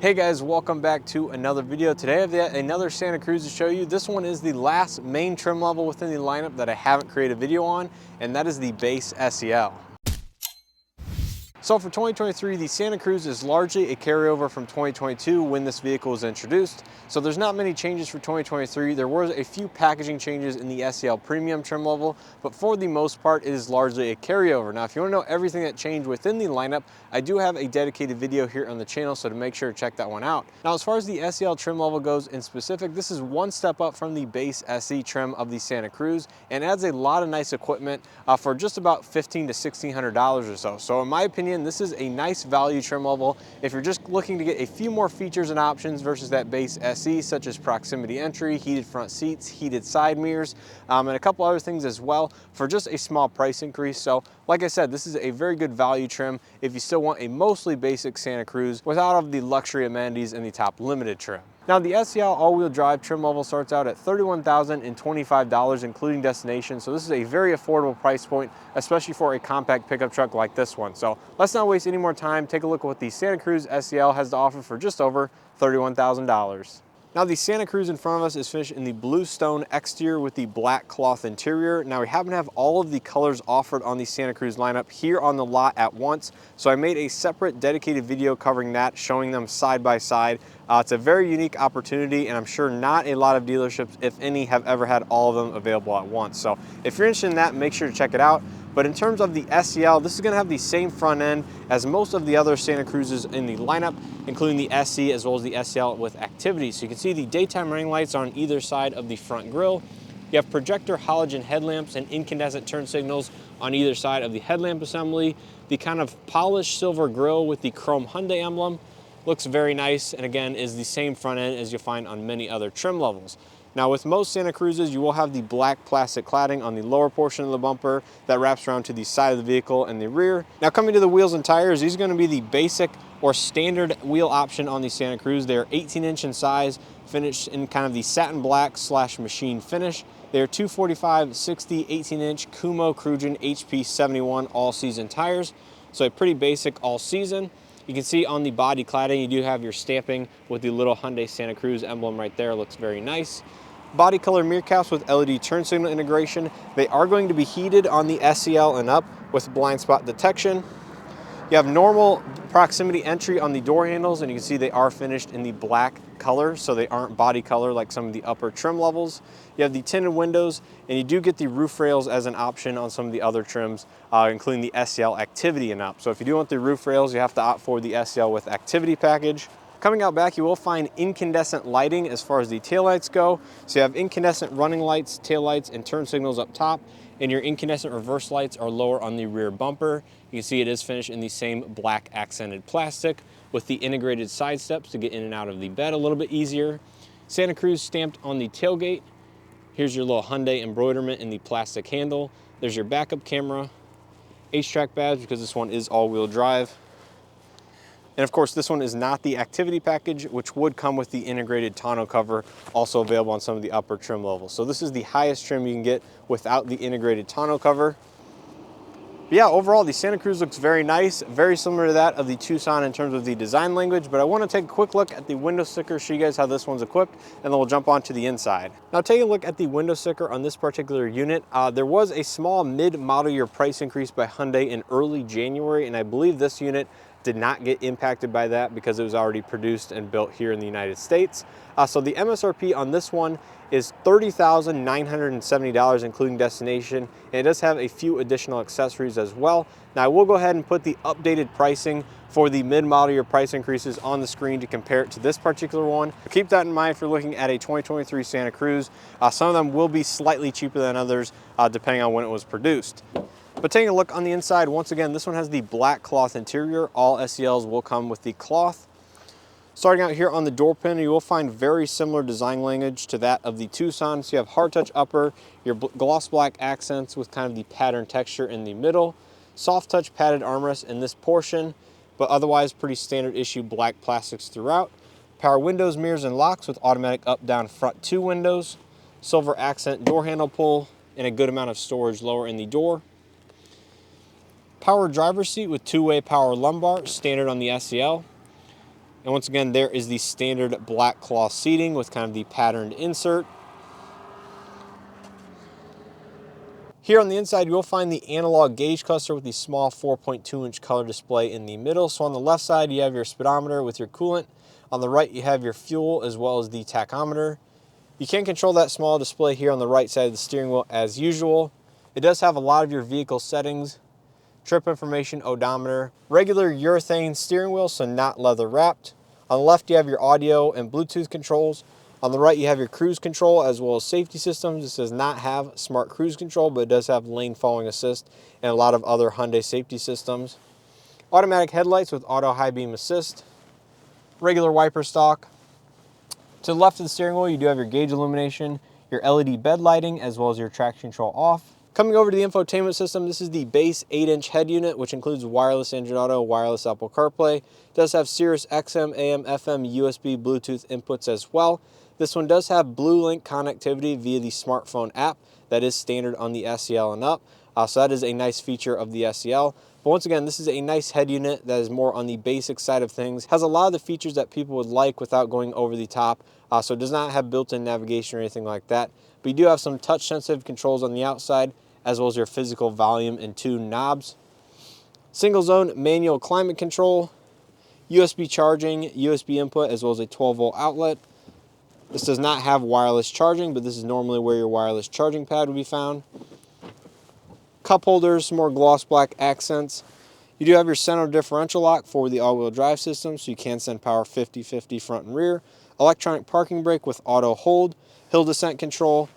Hey guys, welcome back to another video. Today I have yet another Santa Cruz to show you. This one is the last main trim level within the lineup that I haven't created a video on, and that is the base SEL. So for 2023, the Santa Cruz is largely a carryover from 2022 when this vehicle was introduced. So there's not many changes for 2023. There were a few packaging changes in the SEL premium trim level, but for the most part, it is largely a carryover. Now, if you want to know everything that changed within the lineup, I do have a dedicated video here on the channel, so to make sure to check that one out. Now, as far as the SEL trim level goes in specific, this is one step up from the base SE trim of the Santa Cruz and adds a lot of nice equipment for just about $1,500 to $1,600 or so. So in my opinion, this is a nice value trim level if you're just looking to get a few more features and options versus that base SE, such as proximity entry, heated front seats, heated side mirrors, and a couple other things as well for just a small price increase. So like I said, this is a very good value trim if you still want a mostly basic Santa Cruz without all of the luxury amenities in the top limited trim. Now, the SEL all-wheel drive trim level starts out at $31,025, including destination. So this is a very affordable price point, especially for a compact pickup truck like this one. So let's not waste any more time. Take a look at what the Santa Cruz SEL has to offer for just over $31,000. Now, the Santa Cruz in front of us is finished in the blue stone exterior with the black cloth interior. Now, we happen to have all of the colors offered on the Santa Cruz lineup here on the lot at once. So I made a separate dedicated video covering that, showing them side by side. It's a very unique opportunity, and I'm sure not a lot of dealerships, if any, have ever had all of them available at once. So if you're interested in that, make sure to check it out. But in terms of the SEL, this is going to have the same front end as most of the other Santa Cruzes in the lineup, including the SE as well as the SEL with activity. So you can see the daytime running lights on either side of the front grille. You have projector halogen headlamps and incandescent turn signals on either side of the headlamp assembly. The kind of polished silver grille with the chrome Hyundai emblem looks very nice, and again is the same front end as you'll find on many other trim levels. Now, with most Santa Cruzes, you will have the black plastic cladding on the lower portion of the bumper that wraps around to the side of the vehicle and the rear. Now, coming to the wheels and tires, these are going to be the basic or standard wheel option on the Santa Cruz. They're 18-inch in size, finished in kind of the satin black / machine finish. They're 245/60 18-inch Kumho Crugin HP 71 all-season tires, so a pretty basic all-season. You can see on the body cladding, you do have your stamping with the little Hyundai Santa Cruz emblem right there. Looks very nice. Body color mirror caps with LED turn signal integration. They are going to be heated on the SEL and up with blind spot detection. You have normal proximity entry on the door handles, and you can see they are finished in the black color, so they aren't body color like some of the upper trim levels. You have the tinted windows, and you do get the roof rails as an option on some of the other trims, including the SEL Activity and up. So if you do want the roof rails, you have to opt for the SEL with Activity package. Coming out back, you will find incandescent lighting as far as the taillights go. So you have incandescent running lights, taillights, and turn signals up top, and your incandescent reverse lights are lower on the rear bumper. You can see it is finished in the same black accented plastic with the integrated side steps to get in and out of the bed a little bit easier. Santa Cruz stamped on the tailgate. Here's your little Hyundai embroiderment in the plastic handle. There's your backup camera, H-Track badge because this one is all-wheel drive. And of course, this one is not the activity package, which would come with the integrated tonneau cover, also available on some of the upper trim levels. So this is the highest trim you can get without the integrated tonneau cover. But yeah, overall, the Santa Cruz looks very nice, very similar to that of the Tucson in terms of the design language, but I want to take a quick look at the window sticker, show you guys how this one's equipped, and then we'll jump on to the inside. Now, taking a look at the window sticker on this particular unit, there was a small mid-model year price increase by Hyundai in early January, and I believe this unit did not get impacted by that because it was already produced and built here in the United States. So the MSRP on this one is $30,970, including destination, and it does have a few additional accessories as well. Now, I will go ahead and put the updated pricing for the mid-model year price increases on the screen to compare it to this particular one. Keep that in mind if you're looking at a 2023 Santa Cruz. Some of them will be slightly cheaper than others, depending on when it was produced. But taking a look on the inside, once again, this one has the black cloth interior. All SELs will come with the cloth. Starting out here on the door panel, you will find very similar design language to that of the Tucson. So you have hard touch upper, your gloss black accents with kind of the pattern texture in the middle, soft touch padded armrest in this portion, but otherwise pretty standard issue black plastics throughout. Power windows, mirrors, and locks with automatic up-down front 2 windows, silver accent door handle pull, and a good amount of storage lower in the door. Power driver's seat with 2-way power lumbar, standard on the SEL. And once again, there is the standard black cloth seating with kind of the patterned insert. Here on the inside, you'll find the analog gauge cluster with the small 4.2-inch color display in the middle. So on the left side, you have your speedometer with your coolant. On the right, you have your fuel as well as the tachometer. You can control that small display here on the right side of the steering wheel as usual. It does have a lot of your vehicle settings, trip information, odometer, regular urethane steering wheel, so not leather wrapped. On the left, you have your audio and Bluetooth controls. On the right, you have your cruise control as well as safety systems. This does not have smart cruise control, but it does have lane following assist and a lot of other Hyundai safety systems. Automatic headlights with auto high beam assist, regular wiper stalk. To the left of the steering wheel, you do have your gauge illumination, your LED bed lighting, as well as your traction control off. Coming over to the infotainment system, this is the base 8-inch head unit, which includes wireless Android Auto, wireless Apple CarPlay. It does have Sirius XM, AM, FM, USB, Bluetooth inputs as well. This one does have BlueLink connectivity via the smartphone app. That is standard on the SEL and up. So that is a nice feature of the SEL. But once again, this is a nice head unit that is more on the basic side of things. Has a lot of the features that people would like without going over the top. So it does not have built-in navigation or anything like that. But you do have some touch-sensitive controls on the outside, as well as your physical volume and tune knobs. Single zone manual climate control, USB charging, USB input, as well as a 12-volt outlet. This does not have wireless charging, but this is normally where your wireless charging pad would be found. Cup holders, some more gloss black accents. You do have your center differential lock for the all-wheel drive system, so you can send power 50-50 front and rear. Electronic parking brake with auto hold, hill descent control.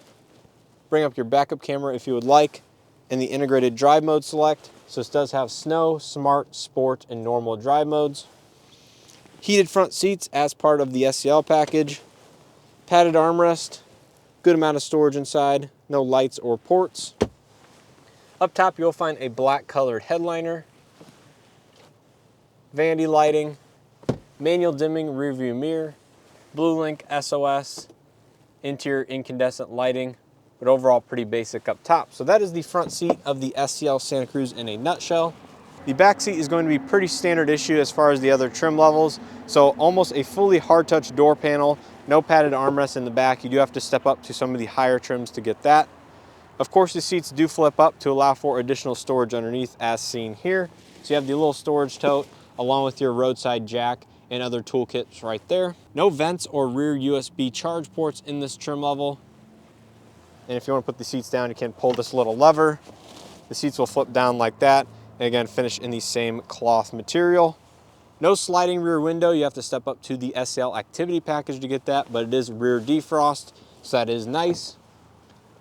Bring up your backup camera if you would like, and the integrated drive mode select. So this does have snow, smart, sport, and normal drive modes. Heated front seats as part of the SEL package. Padded armrest, good amount of storage inside, no lights or ports. Up top, you'll find a black colored headliner, vanity lighting, manual dimming rear view mirror, BlueLink SOS, interior incandescent lighting, but overall pretty basic up top. So that is the front seat of the SEL Santa Cruz in a nutshell. The back seat is going to be pretty standard issue as far as the other trim levels. So almost a fully hard touch door panel, no padded armrest in the back. You do have to step up to some of the higher trims to get that. Of course, the seats do flip up to allow for additional storage underneath as seen here. So you have the little storage tote along with your roadside jack and other toolkits right there. No vents or rear USB charge ports in this trim level. And if you want to put the seats down, you can pull this little lever. The seats will flip down like that. And again, finish in the same cloth material. No sliding rear window. You have to step up to the SEL activity package to get that, but it is rear defrost, so that is nice.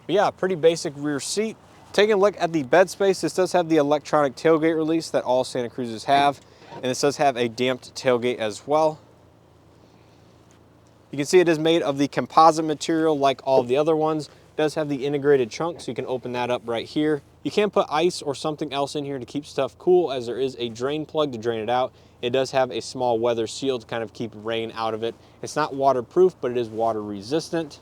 But yeah, pretty basic rear seat. Taking a look at the bed space, this does have the electronic tailgate release that all Santa Cruzes have, and this does have a damped tailgate as well. You can see it is made of the composite material like all of the other ones. It does have the integrated trunk, so you can open that up right here. You can put ice or something else in here to keep stuff cool, as there is a drain plug to drain it out. It does have a small weather seal to kind of keep rain out of it. It's not waterproof, but it is water resistant.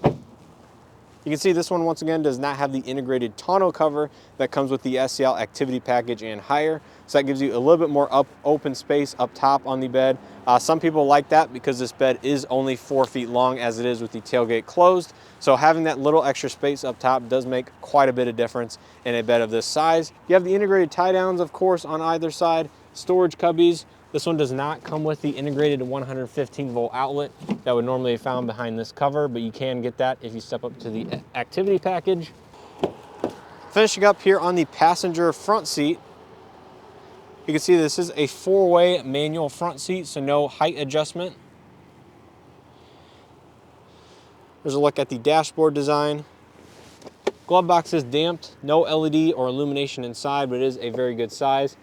You can see this one, once again, does not have the integrated tonneau cover that comes with the SEL activity package and higher. So that gives you a little bit more open space up top on the bed. Some people like that because this bed is only 4 feet long as it is with the tailgate closed. So having that little extra space up top does make quite a bit of difference in a bed of this size. You have the integrated tie downs, of course, on either side. Storage cubbies. This one does not come with the integrated 115-volt outlet that would normally be found behind this cover, but you can get that if you step up to the activity package. Finishing up here on the passenger front seat, you can see this is a 4-way manual front seat, so no height adjustment. There's a look at the dashboard design. Glove box is damped, no LED or illumination inside, but it is a very good size.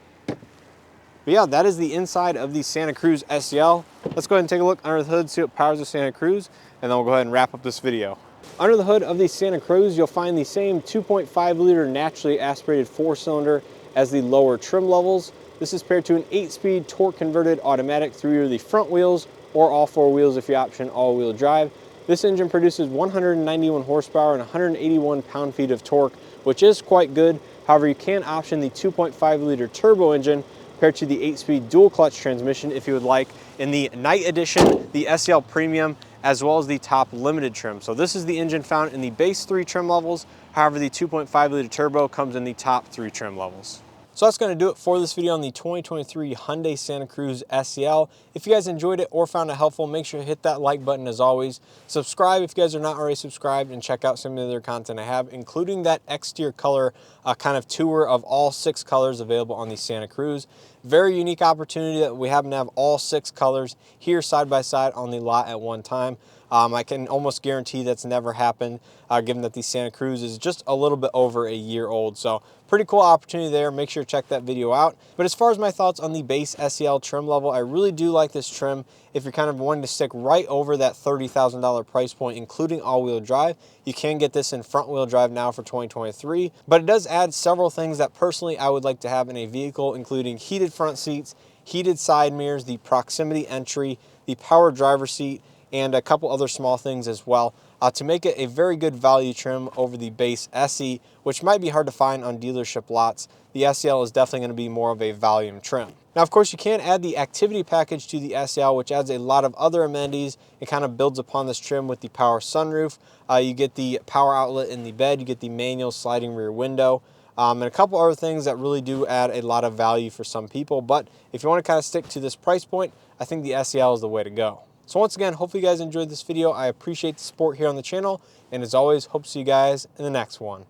But yeah, that is the inside of the Santa Cruz SEL. Let's go ahead and take a look under the hood, see what powers the Santa Cruz, and then we'll go ahead and wrap up this video. Under the hood of the Santa Cruz, you'll find the same 2.5-liter naturally aspirated 4-cylinder as the lower trim levels. This is paired to an 8-speed torque-converted automatic through either the front wheels or all 4 wheels if you option all-wheel drive. This engine produces 191 horsepower and 181 pound-feet of torque, which is quite good. However, you can option the 2.5-liter turbo engine, compared to the 8-speed dual clutch transmission if you would like in the Night Edition, the SEL Premium, as well as the top limited trim. So this is the engine found in the base 3 trim levels. However, the 2.5 liter turbo comes in the top 3 trim levels. So that's going to do it for this video on the 2023 Hyundai Santa Cruz SEL. If you guys enjoyed it or found it helpful, make sure to hit that like button as always. Subscribe if you guys are not already subscribed, and check out some of the other content I have, including that exterior color kind of tour of all 6 colors available on the Santa Cruz. Very unique opportunity that we happen to have all 6 colors here side by side on the lot at one time. I can almost guarantee that's never happened, given that the Santa Cruz is just a little bit over a year old. So pretty cool opportunity there. Make sure to check that video out. But as far as my thoughts on the base SEL trim level, I really do like this trim. If you're kind of wanting to stick right over that $30,000 price point, including all-wheel drive, you can get this in front-wheel drive now for 2023. But it does add several things that personally I would like to have in a vehicle, including heated front seats, heated side mirrors, the proximity entry, the power driver seat, and a couple other small things as well to make it a very good value trim over the base SE, which might be hard to find on dealership lots. The SEL is definitely going to be more of a volume trim. Now, of course, you can add the activity package to the SEL, which adds a lot of other amenities. It kind of builds upon this trim with the power sunroof. You get the power outlet in the bed, you get the manual sliding rear window, and a couple other things that really do add a lot of value for some people. But if you want to kind of stick to this price point, I think the SEL is the way to go. So once again, hopefully you guys enjoyed this video. I appreciate the support here on the channel, and as always, hope to see you guys in the next one.